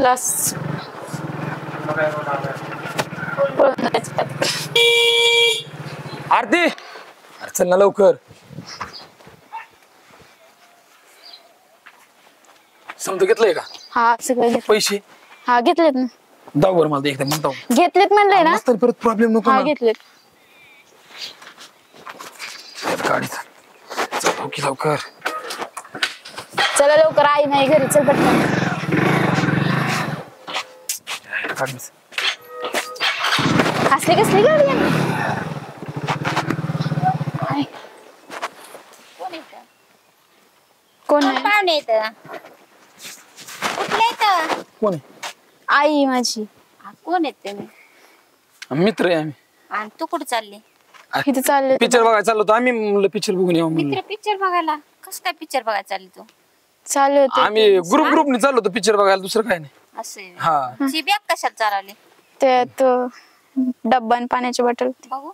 Last आरती चल ना लवकर. समजा घेतलंय का? हा सगळे पैसे हा घेतलेत ना. दाव बरं मला एकदा म्हणतो. घेतलेत म्हणलंय ना. तर परत प्रॉब्लेम नको हा ना. घेतलेत. गाडीचा चल की लवकर. चला लवकर आई नाही घरी चल पटकन. कसली कसली गाडी आहे कोण आहे? पाहुणे येतं कुठले येतं? कोण आहे? आई माझी. कोण येत तुम्ही? मित्र आहे आम्ही. आणि तू कुठे चालली? इथे चालले पिक्चर बघायला चाललो होतो आम्ही. म्हणलं पिक्चर बघून येऊ म्हणलं. मित्र पिक्चर बघायला? कस काय पिक्चर बघायला चालली तू? चालले होते आम्ही ग्रुपने चाललो होतो पिक्चर बघायला. दुसरं काय नाही. असे हा ची बॅग कशाला चालवली? ते तो डब्बा आणि पाण्याची बॉटल. बघू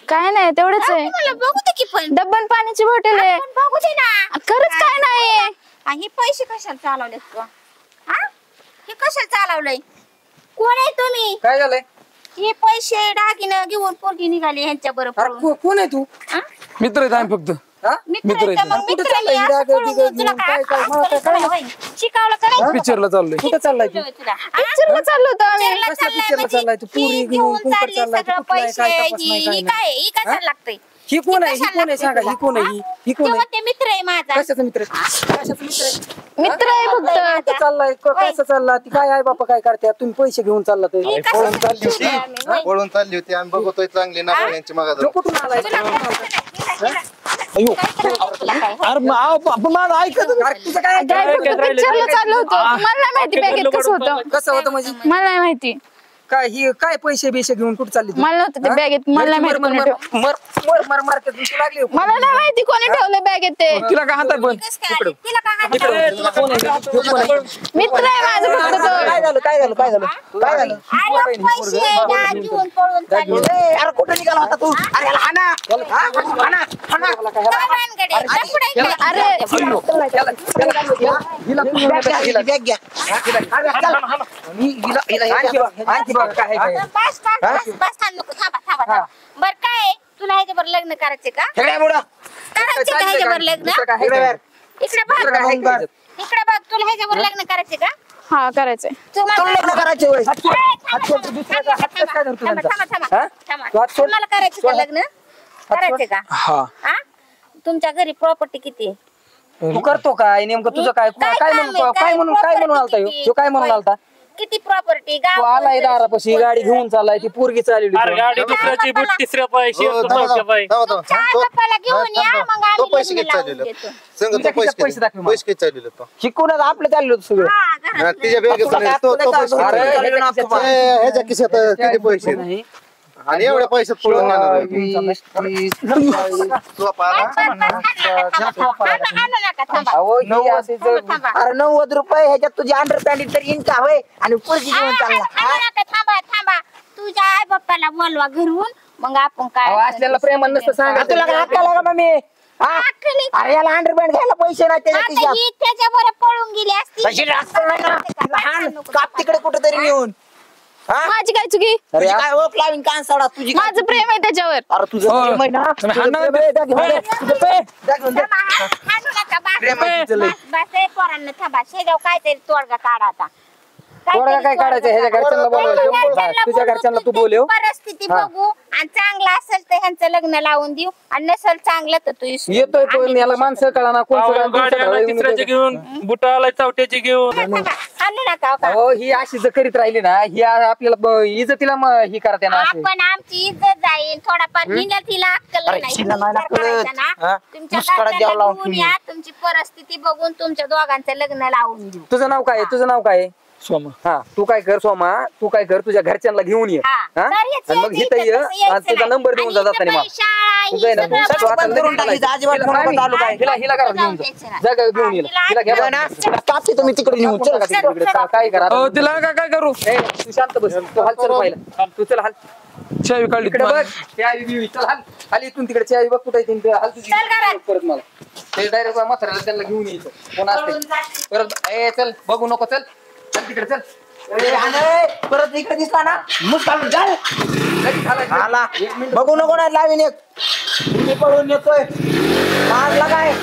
काय नाही तेवढंच आहे. मला बघू दे की पण. डब्बा आणि पाण्याची बॉटल आहे. पण बघू दे ना. खरंच काय नाही. आणि हे पैसे कशाला चालवलेत तू? हा हे कशाला चालवलंय? कोण आहे तुम्ही? काय झालंय? हे पैसे दागिने घेऊन पोरगी निघाली ह्यांच्या बरोबर. कोण आहे तू? मित्र आहेत आम्ही फक्त. मित्र आहे मग मित्र आहे, असं पळून जाऊन तुला काय शिकवलं करायचं? पिक्चरला चाललोय. कुठे चाललाय तू? पिक्चरला चाललो होतो आम्ही. कसल्या पिक्चरला चाललाय तू? पुरी घेऊन कुंकड चाललाय तू? कुठलाय काय तपास नाही काय नाही. ही कशाला लागतंय? ही कोण आहे? ही कोण आहे सांगा. ही कोण आहे? ही कोण आहे? ते मित्र आहे माझा. कशाचा मित्र आहे? कशाचा मित्र आहे? मित्र आहे फक्त. कुठं चाललाय? कसं चालला? ती काय आहे बापा काय करते? तुम्ही पैसे घेऊन चालला तर ही पळून कशाला चालली होती. आम्ही, होय. पळून चालली होती. आम्ही बघतोय चांगली ना यांची तो मागा कुठून आलाय? अयो अरे माझं ऐकत तुझं काय पिक्चरला चाललो होतो. मला नाही माहिती बॅगेत कसं होतं. कसं होतं म्हणजे मला नाही माहिती. काय ही काय पैसे बिशे घेऊन कुठे चालली तू? मला नव्हतं ते बॅगेत. मला नाही माहिती कोणी ठेवलं. मार्केट लागली हो. मला नाही माहिती कोणी ठेवलं बॅगेत ते. तिला काय हातात पण कसं काय आली? तिला काय हात मित्र आहे माझं फक्त तो. काय झालं काय झालं काय झालं काय झालं? अरे पैसे ना घेऊन पळून चालली. अरे कुठे निघाला होता तू? अरे याला हाना. हाना हाना काय भानगड आहे? जा पुढे इकडे. अरे हिला बॅग घ्या. बस थांब नको थांबा. बर काय तुला ह्याच्यावर लग्न करायचे का? करायचे का ह्याच्यावर लग्न? इकडे बघ तुला ह्याच्यावर लग्न करायचे का? हा करायचंय. तुम्हाला करायचे का लग्न? करायचे का? हा हा तुमच्या घरी प्रॉपर्टी किती? तू करतो काय नेमकं तुझं काय काय म्हणून काय म्हणून आलता ह्यो काय म्हणून आलता? किती प्रॉपर्टी तू आलाय दारापाशी गाडी घेऊन चाललाय ती पोरगी चालली अरे गाडी दुसऱ्याची बुट तिसऱ्या पाय चौथ्या पाय. बापाला घेऊन या मग तो आम्ही पैसे लग्न किती लावून चाललेलं देतो. सांग तो पैसे दाखव मला. पैसे किती चाललेलं तो शिकूनच आपलं चाललं होतं सगळं. हा, घरात तिच्या बॅगेत तो पैसे अरे, ह्याच्या खिशात किती पैसे नाही. आणि एवढ्या पैशात पळून आणू नका थांबा. अहो, ही अशी जर- थांबा. अरे 90 रुपये ह्याच्यात तुझी अंडर पॅन्ट तरी इंचा होय आणि पुरगी घेऊन चालला. आणू नका थांबा. तुझ्या आई बाप्पाला बोलवा घरून मग आपण काय अहो, असल्याला प्रेमान नसतं सांगा. तुला काय हक्का लागा मम्मी हा? अरे याला अंडर पॅन्ट घ्यायला पैसे नाही त्याच्या आता खिशात. ही त्याच्यावर पळून गेली असती. तशी रास्ता नाही ना. तिला हाण, काप तिकडे कुठेतरी नेऊन. हा? माझी काय चुकी? तुझी काय ओळख लावीन कानसाडा तुझी काय- माझं प्रेम आहे त्याच्यावर. अरे तुझं हो. प्रेम आहे ना? तुम्ही तुझं हाण ना. प्रेम आहे, जा घेऊन दे. तुझं प्रेम, जा घेऊन दे. आणू नका प्रेम आहे तिचं लय. बस ए पोरांना थांबा. शेजाव काहीतरी तोडगा काढा आता. पोरगा काय काढायचं ह्याच्या घरच्यांना बोलवायचं. तुझ्या घरच्यांना तू बोलव. परिस्थिती बघू आणि चांगलं असेल तर ह्यांचं लग्न लावून देऊ आणि नसेल चांगलं तर तू इसरून. येतोय पण याला माणसं कळा ना कोण सगळं गाडी आला तिसऱ्याची घेऊन बुट आलाय चौथ्याची घेऊन. थांबा. आणू नका हो का? हो ही अशी जर करीत राहिली ना ही आपल्याला इज्जतीला ही करते ना अशी. आपण आमची इज्जत जाईल थोडाफार हिला तिला अक्कल अरे, नाही. हिला नाही ना विचार करायचा कळत. ना. हा? तुमच्या मुस्कळात घरच्यांना द्यावं लावून घेऊन तुम्ही. या, तुमची परिस्थिती बघून तुमच्या दोघांचं लग्न लावून देऊ. तुझं नाव काय तुझं नाव काय सोमा. हा तू काय कर सोमा तू काय कर तुझ्या घरच्यांना घेऊन ये. हा. हा? तर याचं आणि मग इथं इथं ये तसं यायचं आणि तुझा नाही. नंबर देऊन आणि जा इथं जाताना मला. पण शाळा, तुझं आहे ना, सगळं तू आता बंद करून टाकायचं, अजिबात हिला नको काय? चालू काय. हिला घरात घेऊन जा. जा का घेऊन येईल हिला घ्या बघा ना, कापते तुम्ही तिकडे नेऊन चल. काय करा तिला काय करू तू शांत बस तू हाल चल पाहिला तू चल हाल चावी काढली इकडे बघ चावी बिवी चल हाल हाल इथून तिकडे चावी बघ कुठे येते हाल तुझी चल घरात. परत मला ते डायरेक्ट म्हाताऱ्याला त्यांना घेऊन यायचं कोण असते परत ए चल बघू नको चल घाल तिकडे चल. परत इकडे दिसला ना मुस्कान घाल लगेच घालायचं. आला बघू नको ना लावीन एक मी पळून येतोय मारला काय